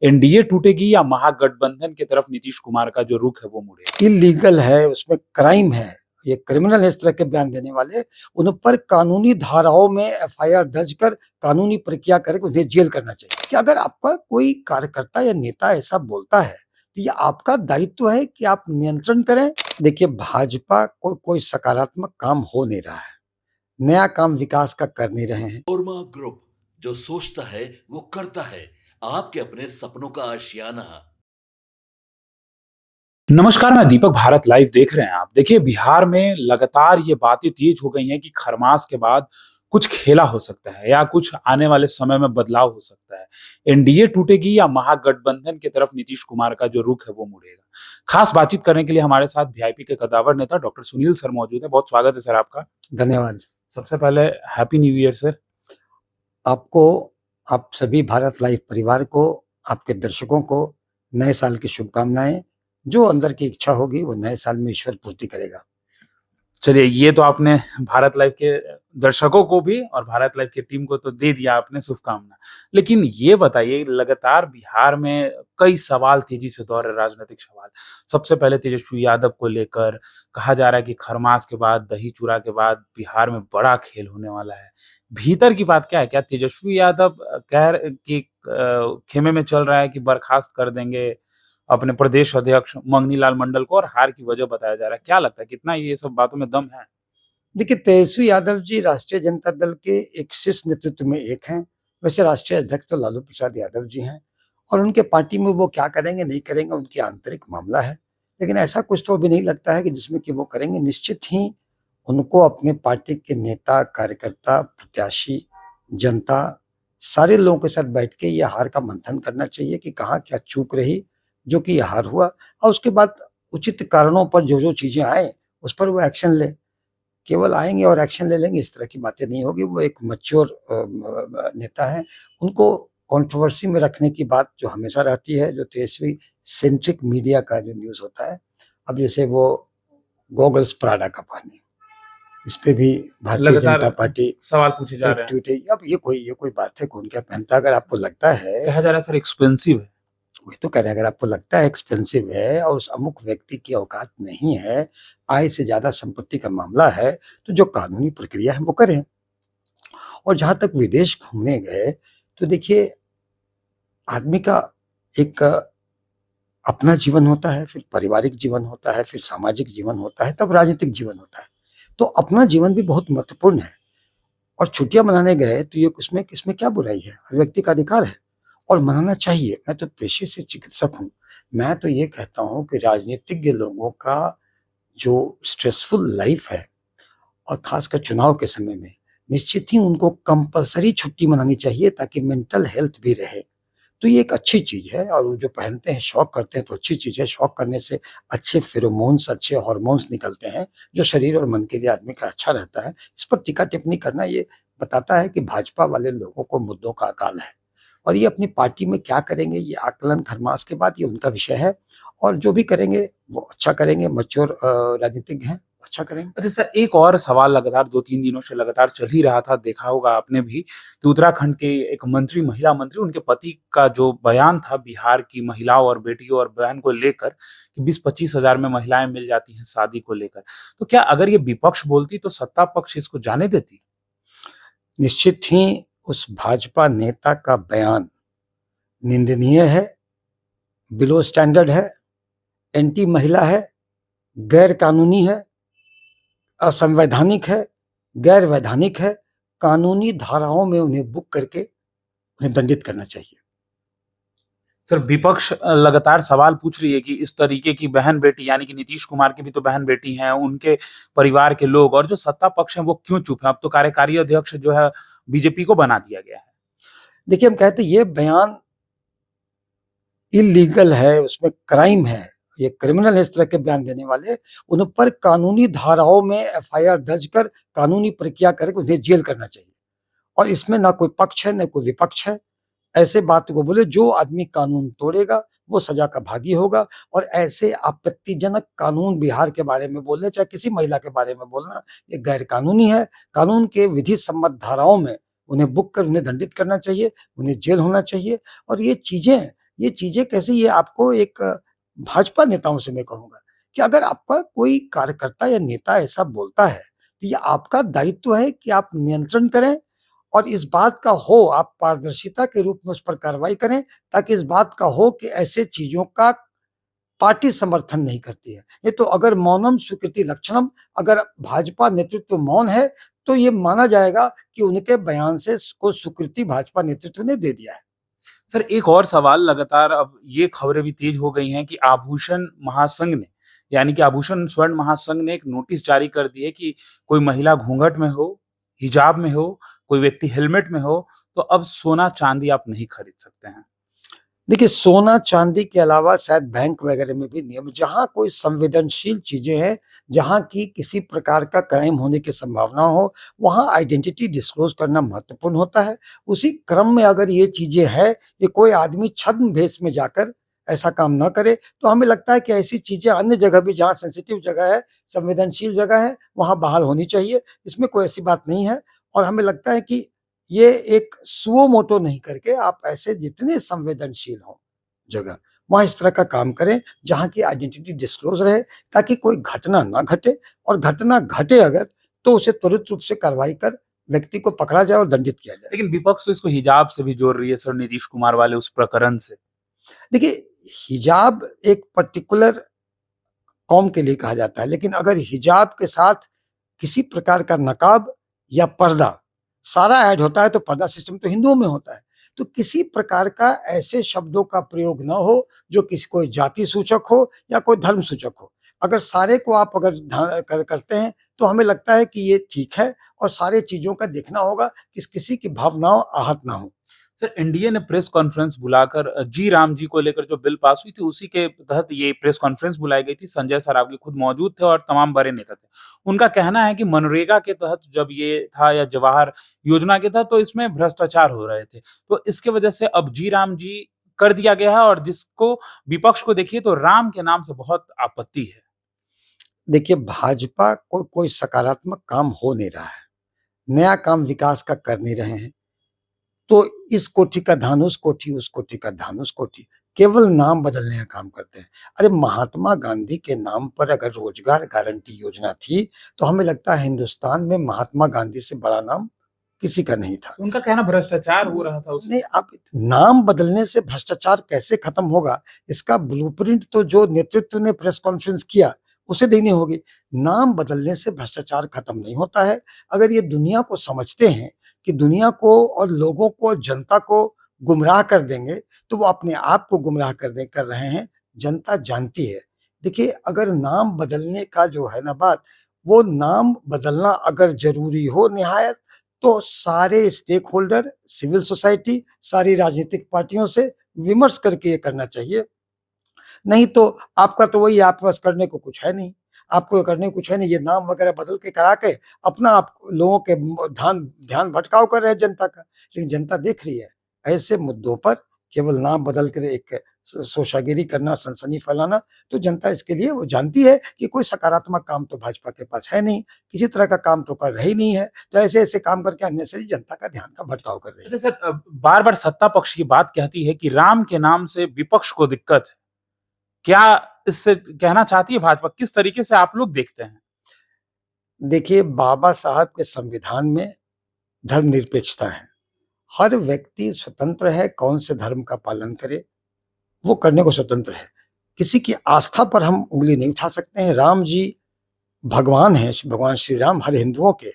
NDA टूटेगी या महागठबंधन की तरफ नीतीश कुमार का जो रुख है वो मुड़ेगा? इलीगल है, उसमें क्राइम है। ये क्रिमिनल है इस तरह के बयान देने वाले। उन पर कानूनी धाराओं में एफआईआर दर्ज कर कानूनी प्रक्रिया करके उन्हें जेल करना चाहिए। कि अगर आपका कोई कार्यकर्ता या नेता ऐसा बोलता है तो ये आपका दायित्व है कि आप नियंत्रण करें। देखिए, भाजपा को कोई सकारात्मक काम हो नहीं रहा है, नया काम विकास का कर नहीं रहे हैं। ओरमा ग्रुप, जो सोचता है वो करता है। आपके अपने सपनों का आशियाना। नमस्कार, मैं दीपक। भारत लाइव देख रहे हैं आप। देखिए, बिहार में लगातार ये बातें तेज हो गई हैं कि खरमास के बाद कुछ खेला हो सकता है या कुछ आने वाले समय में बदलाव हो सकता है। एनडीए टूटेगी या महागठबंधन की तरफ नीतीश कुमार का जो रुख है वो मुड़ेगा। खास बातचीत करने के लिए हमारे साथ वीआईपी के कद्दावर नेता डॉक्टर सुनील सर मौजूद हैं। बहुत स्वागत है सर आपका। धन्यवाद। सबसे पहले हैप्पी न्यू ईयर सर। आपको, आप सभी भारत लाइव परिवार को, आपके दर्शकों को नए साल की शुभकामनाएं। जो अंदर की इच्छा होगी वो नए साल में ईश्वर पूर्ति करेगा। चलिए, ये तो आपने भारत लाइव के दर्शकों को भी और भारत लाइव की टीम को तो दे दिया आपने शुभकामना। लेकिन ये बताइए, लगातार बिहार में कई सवाल तेजी से दौड़ रहे, राजनीतिक सवाल। सबसे पहले तेजस्वी यादव को लेकर कहा जा रहा है कि खरमास के बाद, दही चूड़ा के बाद बिहार में बड़ा खेल होने वाला है। भीतर की बात क्या है? क्या तेजस्वी यादव खेमे में चल रहा है कि बर्खास्त कर देंगे अपने प्रदेश अध्यक्ष मंगनी लाल मंडल को, और हार की वजह बताया जा रहा है? क्या लगता है, कितना ये सब बातों में दम है? देखिए, तेजस्वी यादव जी राष्ट्रीय जनता दल के एक शीर्ष नेतृत्व में एक हैं। वैसे राष्ट्रीय अध्यक्ष तो लालू प्रसाद यादव जी हैं, और उनके पार्टी में वो क्या करेंगे नहीं करेंगे उनकी आंतरिक मामला है। लेकिन ऐसा कुछ तो अभी नहीं लगता है कि जिसमें कि वो करेंगे। निश्चित ही उनको अपने पार्टी के नेता, कार्यकर्ता, प्रत्याशी, जनता, सारे लोगों के साथ बैठ के ये हार का मंथन करना चाहिए कि कहाँ क्या चूक रही जो कि ये हार हुआ, और उसके बाद उचित कारणों पर जो चीजें आए उस पर वो एक्शन ले। केवल आएंगे और एक्शन ले लेंगे, इस तरह की बातें नहीं होगी। वो एक मैच्योर नेता हैं। उनको कंट्रोवर्सी में रखने की बात जो हमेशा रहती है, जो तेजस्वी सेंट्रिक मीडिया का जो न्यूज़ होता है, अब जैसे वो गॉगल्स प्राडा का पहने, इस पे भी भारतीय जनता लगातार पार्टी सवाल पूछे जा एक रहे हैं। ट्वीट है। अब ये कोई बात है? कौन क्या पहनता है? अगर आपको लगता है, कहा जा रहा है सर एक्सपेंसिव है। वही तो कह रहे हैं, अगर आपको लगता है एक्सपेंसिव है और उस अमुक व्यक्ति की औकात नहीं है, आय से ज़्यादा संपत्ति का मामला है, तो जो कानूनी प्रक्रिया है वो करें। और जहाँ तक विदेश घूमने गए, तो देखिए, आदमी का एक अपना जीवन होता है, फिर पारिवारिक जीवन होता है, फिर सामाजिक जीवन होता है, तब राजनीतिक जीवन होता है। तो अपना जीवन भी बहुत महत्वपूर्ण है। और छुट्टियाँ मनाने गए तो ये इसमें इसमें क्या बुराई है? हर व्यक्ति का अधिकार है और मनाना चाहिए। मैं तो पेशे से चिकित्सक हूँ। मैं तो ये कहता हूँ कि राजनीतिज्ञ लोगों का जो स्ट्रेसफुल लाइफ है, और खासकर चुनाव के समय में, निश्चित ही उनको कंपल्सरी छुट्टी मनानी चाहिए ताकि मेंटल हेल्थ भी रहे। तो ये एक अच्छी चीज़ है, और वो जो पहनते हैं, शौक करते हैं, तो अच्छी चीज़ है। शौक करने से अच्छे फेरोमोन्स, अच्छे हार्मोन्स निकलते हैं, जो शरीर और मन के लिए आदमी का अच्छा रहता है। इस पर टीका-टिप्पणी करना ये बताता है कि भाजपा वाले लोगों को मुद्दों का अकाल है, और ये अपनी पार्टी में क्या करेंगे, ये आकलन खरमास के बाद ये उनका विषय है। और जो भी करेंगे वो अच्छा करेंगे। मैच्योर राजनीतिज्ञ हैं, अच्छा करेंगे। अच्छा सर, एक और सवाल लगातार 2-3 दिनों से लगातार चल ही रहा था, देखा होगा आपने भी कि उत्तराखंड के एक मंत्री, महिला मंत्री, उनके पति का जो बयान था बिहार की महिलाओं और बेटियों और बहन को लेकर कि 20-25 हज़ार में महिलाएं मिल जाती हैं शादी को लेकर। तो क्या अगर ये विपक्ष बोलती तो सत्ता पक्ष इसको जाने देती? निश्चित ही उस भाजपा नेता का बयान निंदनीय है, बिलो स्टैंडर्ड है, एंटी महिला है, गैर कानूनी है, असंवैधानिक है, गैर वैधानिक है। कानूनी धाराओं में उन्हें बुक करके उन्हें दंडित करना चाहिए। सर, विपक्ष लगातार सवाल पूछ रही है कि इस तरीके की बहन-बेटी, यानी कि नीतीश कुमार की भी तो बहन-बेटी हैं, उनके परिवार के लोग और जो सत्ता पक्ष है वो क्यों चुप है? अब तो कार्यकारी अध्यक्ष जो है बीजेपी को बना दिया गया है। देखिए, हम कहते हैं ये बयान इलीगल है, उसमें क्राइम है, ये क्रिमिनल है इस तरह के बयान देने वाले। उन पर कानूनी धाराओं में एफआईआर दर्ज कर कानूनी प्रक्रिया करके उन्हें जेल करना चाहिए। और इसमें ना कोई पक्ष है, ना कोई विपक्ष है। ऐसे बात को बोले, जो आदमी कानून तोड़ेगा वो सजा का भागी होगा। और ऐसे आपत्तिजनक कानून बिहार के बारे में बोलना, चाहे किसी महिला के बारे में बोलना, ये गैर कानूनी है। कानून के विधि सम्मत धाराओं में उन्हें बुक कर उन्हें दंडित करना चाहिए, उन्हें जेल होना चाहिए। और ये चीजें ये चीज़ें कैसे, ये आपको एक भाजपा नेताओं से मैं कहूँगा कि अगर आपका कोई कार्यकर्ता या नेता ऐसा बोलता है, तो ये आपका दायित्व है कि आप नियंत्रण करें और इस बात का हो, आप पारदर्शिता के रूप में उस पर कार्रवाई करें, ताकि इस बात का हो कि ऐसे चीज़ों का पार्टी समर्थन नहीं करती है। ये तो अगर मौनम स्वीकृति लक्षणम, अगर भाजपा नेतृत्व मौन है, तो ये माना जाएगा कि उनके बयान से को स्वीकृति भाजपा नेतृत्व ने दे दिया है। सर एक और सवाल लगातार अब ये खबरें भी तेज हो गई हैं कि आभूषण महासंघ ने यानी कि आभूषण स्वर्ण महासंघ ने एक नोटिस जारी कर दी है कि कोई महिला घूंघट में हो, हिजाब में हो, कोई व्यक्ति हेलमेट में हो, तो अब सोना-चांदी आप नहीं खरीद सकते हैं। देखिए, सोना-चांदी के अलावा शायद बैंक वगैरह में भी नियम, जहाँ कोई संवेदनशील चीज़ें हैं, जहाँ की किसी प्रकार का क्राइम होने की संभावना हो, वहाँ आइडेंटिटी डिस्क्लोज़ करना महत्वपूर्ण होता है। उसी क्रम में अगर ये चीज़ें हैं, ये कोई आदमी छद्म भेष में जाकर ऐसा काम ना करे, तो हमें लगता है कि ऐसी चीज़ें अन्य जगह भी, जहाँ सेंसिटिव जगह है, संवेदनशील जगह है, वहाँ बहाल होनी चाहिए। इसमें कोई ऐसी बात नहीं है और हमें लगता है कि ये एक सुओ मोटो नहीं करके आप ऐसे जितने संवेदनशील हों जगह, वहाँ इस तरह का काम करें जहाँ की आइडेंटिटी डिस्क्लोज़ रहे, ताकि कोई घटना ना घटे और घटना घटे अगर, तो उसे त्वरित रूप से कार्रवाई कर व्यक्ति को पकड़ा जाए और दंडित किया जाए। लेकिन विपक्ष तो इसको हिजाब से भी जोड़ रही है सर नीतीश कुमार वाले उस प्रकरण से। देखिए, हिजाब एक पर्टिकुलर कौम के लिए कहा जाता है, लेकिन अगर हिजाब के साथ किसी प्रकार का नकाब या पर्दा सारा ऐड होता है, तो पर्दा सिस्टम तो हिंदुओं में होता है। तो किसी प्रकार का ऐसे शब्दों का प्रयोग ना हो जो किसी कोई जाति सूचक हो या कोई धर्म सूचक हो। अगर सारे को आप अगर करते हैं, तो हमें लगता है कि ये ठीक है और सारे चीज़ों का देखना होगा कि किसी की भावनाओं आहत ना हो। सर एनडीए ने प्रेस कॉन्फ्रेंस बुलाकर जी राम जी को लेकर जो बिल पास हुई थी उसी के तहत ये प्रेस कॉन्फ्रेंस बुलाई गई थी। संजय सरावगी खुद मौजूद थे और तमाम बड़े नेता थे। उनका कहना है कि मनरेगा के तहत जब ये था या जवाहर योजना के तहत तो इसमें भ्रष्टाचार हो रहे थे। तो इसके वजह से अब जी राम जी कर दिया गया है और जिसको विपक्ष को देखिए तो राम के नाम से बहुत आपत्ति है। देखिए, भाजपा को कोई सकारात्मक काम हो नहीं रहा है। नया काम विकास का कर नहीं रहे हैं। तो इस कोठी का धान उस कोठी, उस कोठी का धान उस कोठी, केवल नाम बदलने का काम करते हैं। अरे महात्मा गांधी के नाम पर अगर रोजगार गारंटी योजना थी, तो हमें लगता है हिंदुस्तान में महात्मा गांधी से बड़ा नाम किसी का नहीं था। उनका कहना भ्रष्टाचार हो रहा था नहीं, उसमें। अब नाम बदलने से भ्रष्टाचार कैसे खत्म होगा, इसका ब्लूप्रिंट तो जो नेतृत्व ने प्रेस कॉन्फ्रेंस किया, उसे देनी होगी। नाम बदलने से भ्रष्टाचार खत्म नहीं होता है। अगर ये दुनिया को समझते हैं कि दुनिया को और लोगों को, जनता को गुमराह कर देंगे, तो वो अपने आप को गुमराह कर रहे हैं, जनता जानती है। देखिए, अगर नाम बदलने का जो है ना बात, वो नाम बदलना अगर ज़रूरी हो निहायत, तो सारे स्टेक होल्डर, सिविल सोसाइटी, सारी राजनीतिक पार्टियों से विमर्श करके ये करना चाहिए। नहीं तो आपका तो वही, आपके पास करने को कुछ है नहीं। आपको करने को कुछ है नहीं, ये नाम वगैरह बदल के करा के अपना आप लोगों के ध्यान ध्यान भटकाव कर रहे हैं जनता का। लेकिन जनता देख रही है, ऐसे मुद्दों पर केवल नाम बदल कर एक सोशागिरी करना, सनसनी फैलाना, तो जनता इसके लिए वो जानती है कि कोई सकारात्मक काम तो भाजपा के पास है नहीं, किसी तरह का काम तो कर रहे ही नहीं है। तो ऐसे-ऐसे काम करके अननेसेसरी जनता का ध्यान का भटकाव कर रहे हैं। अच्छा सर बार-बार सत्ता पक्ष की बात कहती है कि राम के नाम से विपक्ष को दिक्कत है। क्या इससे कहना चाहती है भाजपा? किस तरीके से आप लोग देखते हैं? देखिए, बाबा साहब के संविधान में धर्मनिरपेक्षता है। हर व्यक्ति स्वतंत्र है कौन से धर्म का पालन करे, वो करने को स्वतंत्र है। किसी की आस्था पर हम उँगली नहीं उठा सकते हैं। राम जी भगवान हैं, भगवान श्री राम हर हिंदुओं के।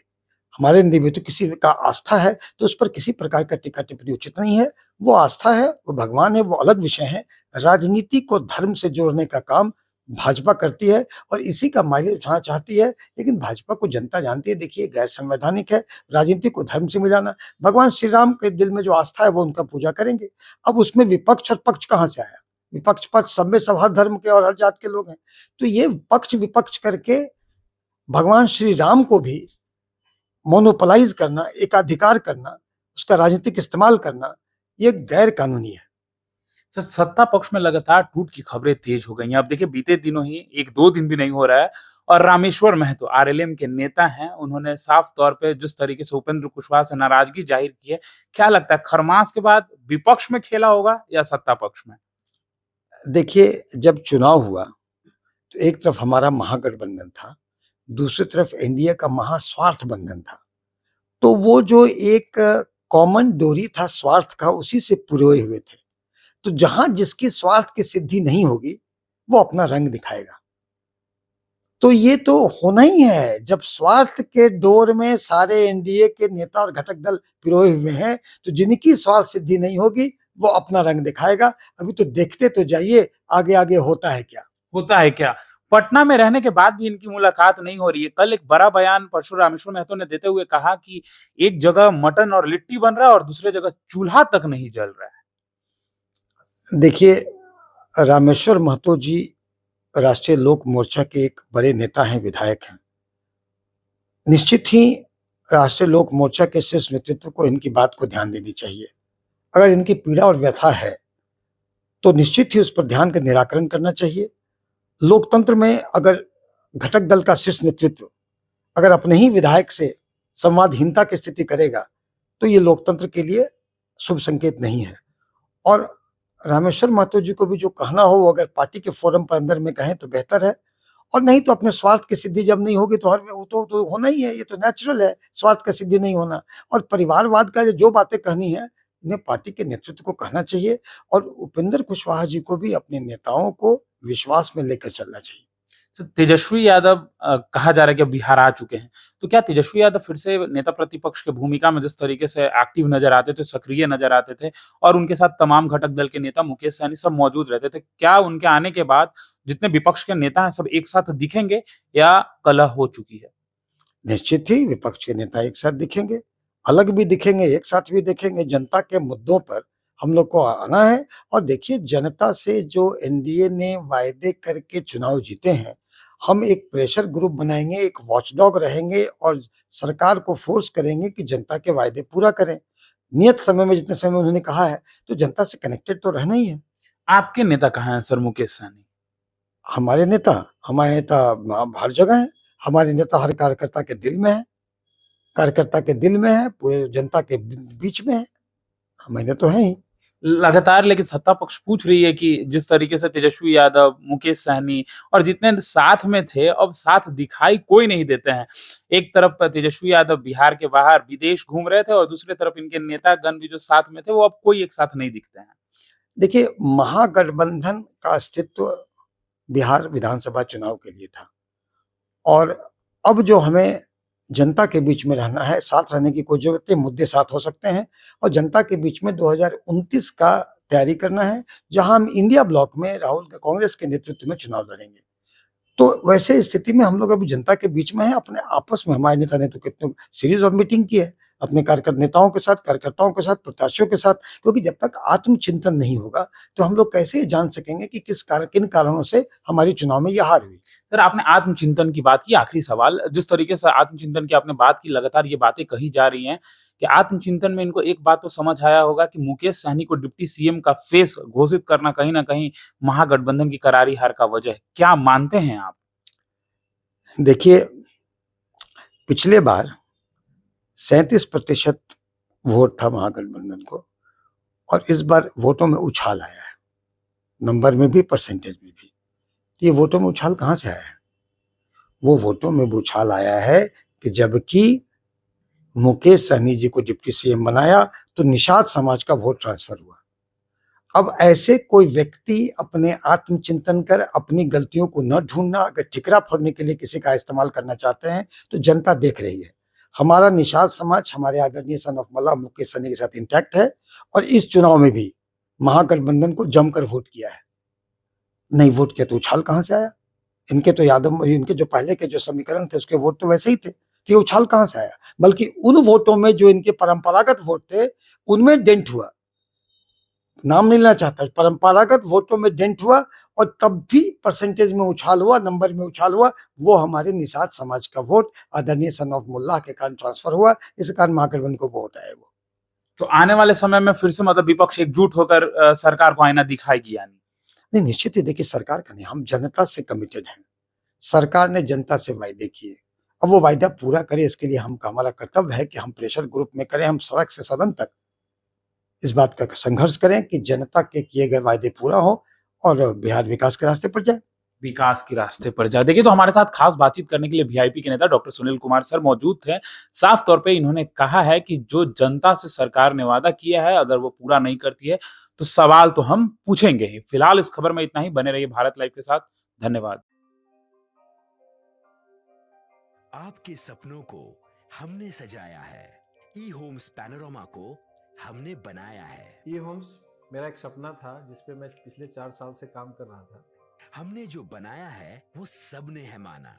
हमारे हिंदी में तो किसी का आस्था है, तो उस पर किसी प्रकार का टीका-टिप्पणी उचित नहीं है। वो आस्था है, वो भगवान है, वो अलग विषय है। राजनीति को धर्म से जोड़ने का काम भाजपा करती है और इसी का माइलेज उठाना चाहती है, लेकिन भाजपा को जनता जानती है, देखिए गैर संवैधानिक है, राजनीति को धर्म से मिलाना। भगवान श्री राम के दिल में जो आस्था है, वो उनका पूजा करेंगे। अब उसमें विपक्ष और पक्ष कहाँ से आया? विपक्ष पक्ष सब में सब हर धर्म के और हर जात के लोग हैं। तो ये पक्ष-विपक्ष करके भगवान श्री राम को भी मोनोपोलाइज़ करना, एकाधिकार करना, उसका राजनीतिक इस्तेमाल करना, ये गैर कानूनी है। सर सत्ता पक्ष में लगातार टूट की खबरें तेज हो गई हैं। अब देखिए बीते दिनों ही 1-2 दिन भी नहीं हो रहा है और रामेश्वर महतो आरएलएम के नेता हैं, उन्होंने साफ तौर पे जिस तरीके से उपेंद्र कुशवाहा से नाराजगी जाहिर की है, क्या लगता है खरमास के बाद विपक्ष में खेला होगा या सत्ता पक्ष में? देखिए, जब चुनाव हुआ, तो एक तरफ हमारा महागठबंधन था, दूसरी तरफ एनडीए का महास्वार्थ बंधन था। तो वो जो एक कॉमन डोरी था स्वार्थ का, उसी से पुरोए हुए थे। तो जहाँ जिसकी स्वार्थ की सिद्धि नहीं होगी, वो अपना रंग दिखाएगा। तो ये तो होना ही है, जब स्वार्थ के डोर में सारे एनडीए के नेता और घटक दल पिरोए हुए हैं, तो जिनकी स्वार्थ सिद्धि नहीं होगी, वो अपना रंग दिखाएगा। अभी तो देखते तो जाइए, आगे-आगे होता है क्या। होता है क्या? पटना में रहने के बाद भी इनकी मुलाकात नहीं हो रही है। कल एक बड़ा बयान परशुराम रामेश्वर महतो ने देते हुए कहा कि एक जगह मटन और लिट्टी बन रहा है और दूसरी जगह चूल्हा तक नहीं जल रहा है। देखिए, रामेश्वर महतो जी राष्ट्रीय लोक मोर्चा के एक बड़े नेता हैं, विधायक हैं। निश्चित ही राष्ट्रीय लोक मोर्चा के शीर्ष नेतृत्व को इनकी बात को ध्यान देनी चाहिए। अगर इनकी पीड़ा और व्यथा है, तो निश्चित ही उस पर ध्यान का निराकरण करना चाहिए। लोकतंत्र में अगर घटक दल का शीर्ष नेतृत्व अगर अपने ही विधायक से संवादहीनता की स्थिति करेगा, तो ये लोकतंत्र के लिए शुभ संकेत नहीं है। और रामेश्वर महतो जी को भी जो कहना हो, वो अगर पार्टी के फोरम पर अंदर में कहें तो बेहतर है। और नहीं तो अपने स्वार्थ की सिद्धि जब नहीं होगी, तो हर वो तो होना ही है, ये तो नेचुरल है, स्वार्थ का सिद्धि नहीं होना। और परिवारवाद का जो बातें कहनी है, इन्हें पार्टी के नेतृत्व को कहना चाहिए, और उपेंद्र कुशवाहा जी को भी अपने नेताओं को विश्वास में लेकर चलना चाहिए। तेजस्वी यादव कहा जा रहा है कि अब बिहार आ चुके हैं। तो क्या तेजस्वी यादव फिर से नेता प्रतिपक्ष की भूमिका में जिस तरीके से एक्टिव नज़र आते थे, सक्रिय नज़र आते थे और उनके साथ तमाम घटक दल के नेता मुकेश सहनी सब मौजूद रहते थे। क्या उनके आने के बाद जितने विपक्ष के नेता हैं सब एक साथ दिखेंगे या कलह हो चुकी है? निश्चित ही विपक्ष के नेता एक साथ दिखेंगे, अलग भी दिखेंगे, एक साथ भी दिखेंगे। जनता के मुद्दों पर हम लोग को आना है। और देखिए, जनता से जो एनडीए ने वायदे करके चुनाव जीते हैं, हम एक प्रेशर ग्रुप बनाएंगे, एक वॉचडॉग रहेंगे और सरकार को फोर्स करेंगे कि जनता के वायदे पूरा करें। नियत समय में, जितने समय में उन्होंने कहा है, तो जनता से कनेक्टेड तो रहना ही है। आपके नेता कहाँ हैं सर मुकेश सहनी? हमारे नेता हमारे नेता हर जगह हैं। हमारे नेता हर कार्यकर्ता के दिल में है, कार्यकर्ता के दिल में है, पूरे जनता के बीच में है। हमारे तो हैं ही। लगातार लेकिन सत्ता पक्ष पूछ रही है कि जिस तरीके से तेजस्वी यादव, मुकेश सहनी और जितने साथ में थे, अब साथ दिखाई कोई नहीं देते हैं। एक तरफ तेजस्वी यादव बिहार के बाहर विदेश घूम रहे थे और दूसरी तरफ इनके नेतागण भी जो साथ में थे, वो अब कोई एक साथ नहीं दिखते हैं। देखिए, महागठबंधन का अस्तित्व बिहार विधानसभा चुनाव के लिए था, और अब जो हमें जनता के बीच में रहना है, साथ रहने की कोई ज़रूरत नहीं। मुद्दे साथ हो सकते हैं, और जनता के बीच में 2029 का तैयारी करना है, जहां हम इंडिया ब्लॉक में राहुल कांग्रेस के नेतृत्व में चुनाव लड़ेंगे। तो वैसे स्थिति में हम लोग अभी जनता के बीच में हैं, अपने आपस में हमारे नेता ने तो कितने सीरीज ऑफ मीटिंग की है, अपने नेताओं के साथ, कार्यकर्ताओं के साथ, प्रत्याशियों के साथ। क्योंकि जब तक आत्मचिंतन नहीं होगा, तो हम लोग कैसे जान सकेंगे कि किन कारणों से हमारी चुनाव में यह हार हुई। सर आपने आत्मचिंतन की बात की, आखिरी सवाल, जिस तरीके से आत्मचिंतन की आपने बात की, लगातार ये बातें कही जा रही हैं कि आत्मचिंतन में इनको एक बात तो समझ आया होगा कि मुकेश सहनी को डिप्टी सीएम का फेस घोषित करना कहीं न कहीं महागठबंधन की करारी हार का वजह है। क्या मानते हैं आप? देखिए, पिछले बार 37% वोट था महागठबंधन को, और इस बार वोटों में उछाल आया है, नंबर में भी, परसेंटेज में भी। ये वोटों में उछाल कहाँ से आया है? वो वोटों में उछाल आया है कि जबकि मुकेश सहनी जी को डिप्टी सीएम बनाया, तो निषाद समाज का वोट ट्रांसफर हुआ। अब ऐसे कोई व्यक्ति अपने आत्मचिंतन कर अपनी गलतियों को न ढूंढना, अगर ठिकरा फोड़ने के लिए किसी का इस्तेमाल करना चाहते हैं, तो जनता देख रही है। हमारा निषाद समाज हमारे आदरणीय सन ऑफ मल्लाह मुकेश सहनी के साथ इंटैक्ट है, और इस चुनाव में भी महागठबंधन को जमकर वोट किया है। नहीं वोट किया तो उछाल कहाँ से आया? इनके तो यादव, इनके जो पहले के जो समीकरण थे, उसके वोट तो वैसे ही थे, कि उछाल कहाँ से आया? बल्कि उन वोटों में जो इनके परंपरागत वोट थे, उनमें डेंट हुआ। नाम नहीं लेना चाहता, परंपरागत वोटों में डेंट हुआ, और तब भी परसेंटेज में उछाल हुआ, नंबर में उछाल हुआ। वो हमारे निषाद समाज का वोट आदरणीय सन ऑफ मुल्लाह के कारण ट्रांसफर हुआ, इस कारण महागठबंधन को वोट आए वो। तो आने वाले समय में फिर से मतलब विपक्ष एकजुट होकर सरकार को आईना दिखाएगी यानी? नहीं, निश्चित ही देखिए, सरकार का नहीं, हम जनता से कमिटेड हैं। सरकार ने जनता से वायदे किए, अब वो वायदा पूरा करे, इसके लिए हमारा कर्तव्य है कि हम प्रेशर ग्रुप में करें, हम सड़क से सदन तक इस बात का संघर्ष करें कि जनता के किए गए वायदे पूरा हो, और बिहार विकास के रास्ते पर जाए। विकास के रास्ते पर जाए। देखिए, तो हमारे साथ खास बातचीत करने के लिए वीआईपी के नेता डॉक्टर सुनील कुमार सर मौजूद थे। साफ तौर पे इन्होंने कहा है कि जो जनता से सरकार ने वादा किया है, अगर वो पूरा नहीं करती है, तो सवाल तो हम पूछेंगे ही। फिलहाल इस खबर में इतना ही। बने रहिए भारत लाइव के साथ। धन्यवाद। आपके सपनों को हमने सजाया है, ई होम्स पैनोरमा को हमने बनाया है। ई होम्स मेरा एक सपना था जिस पे मैं पिछले 4 साल से काम कर रहा था। हमने जो बनाया है वो सबने है माना।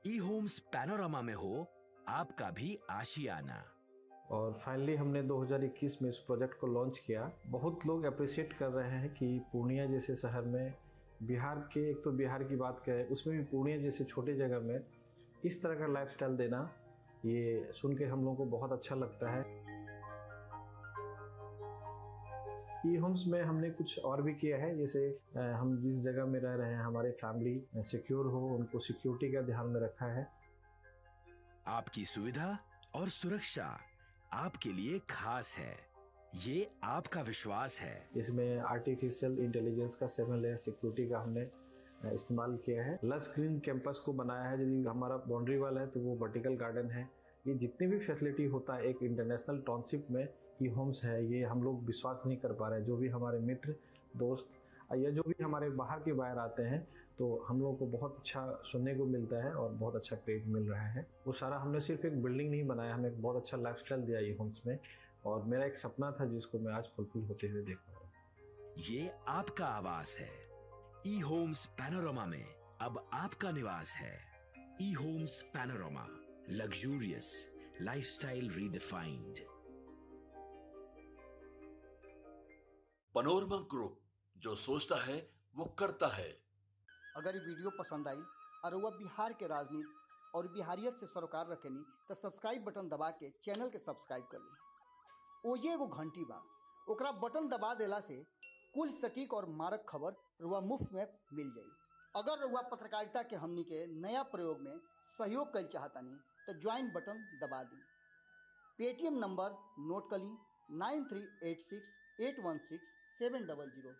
ई होम्स पैनोरमा में हो आपका भी आशियाना। और फाइनली हमने 2021 में इस प्रोजेक्ट को लॉन्च किया। बहुत लोग अप्रिशिएट कर रहे हैं कि पूर्णिया जैसे शहर में, बिहार के, एक तो बिहार की बात करें उसमें भी पूर्णिया जैसे छोटे जगह में इस तरह का लाइफस्टाइल देना, ये सुन के हम लोगों को बहुत अच्छा लगता है। ई होम्स में हमने कुछ और भी किया है, जैसे हम जिस जगह में रह रहे हैं हमारे फैमिली सिक्योर हो, उनको सिक्योरिटी का ध्यान में रखा है। आपकी सुविधा और सुरक्षा आपके लिए खास है, ये आपका विश्वास है। इसमें आर्टिफिशियल इंटेलिजेंस का 7 लेयर सिक्योरिटी का हमने इस्तेमाल किया है। लस ग्रीन कैंपस को बनाया है। यदि हमारा बाउंड्री वाल है तो वो वर्टिकल गार्डन है। ये जितनी भी फैसिलिटी होता है एक इंटरनेशनल टाउनशिप में ई होम्स है, ये हम लोग विश्वास नहीं कर पा रहे हैं। जो भी हमारे मित्र, दोस्त या जो भी हमारे बाहर के बाहर आते हैं तो हम लोगों को बहुत अच्छा सुनने को मिलता है और बहुत अच्छा क्रेडिट मिल रहा है। वो सारा हमने सिर्फ एक बिल्डिंग नहीं बनाया, हमें एक बहुत अच्छा लाइफस्टाइल दिया ई होम्स में, और मेरा एक सपना था जिसको मैं आज फुलफिल होते हुए देख रहा हूँ। ये आपका आवास है। ई होम्स पैनोरमा में अब आपका निवास है। E homes panorama, luxurious lifestyle redefined. Panorama group, जो सोचता है वो करता है। अगर ये वीडियो पसंद आई और वह बिहार के राजनीति और बिहारियत से सरोकार रखेनी तो सब्सक्राइब बटन दबा के चैनल के सब्सक्राइब कर ली। ओजे एगो घंटी बा, ओकरा बटन दबा देला से कुल सटीक और मारक खबर रुआ मुफ्त में मिल जाई। अगर रुआ पत्रकारिता के हमनी के नया प्रयोग में सहयोग कर चाहतानी तो ज्वाइन बटन दबा दी। पेटीएम नंबर नोट कर ली 9386816700।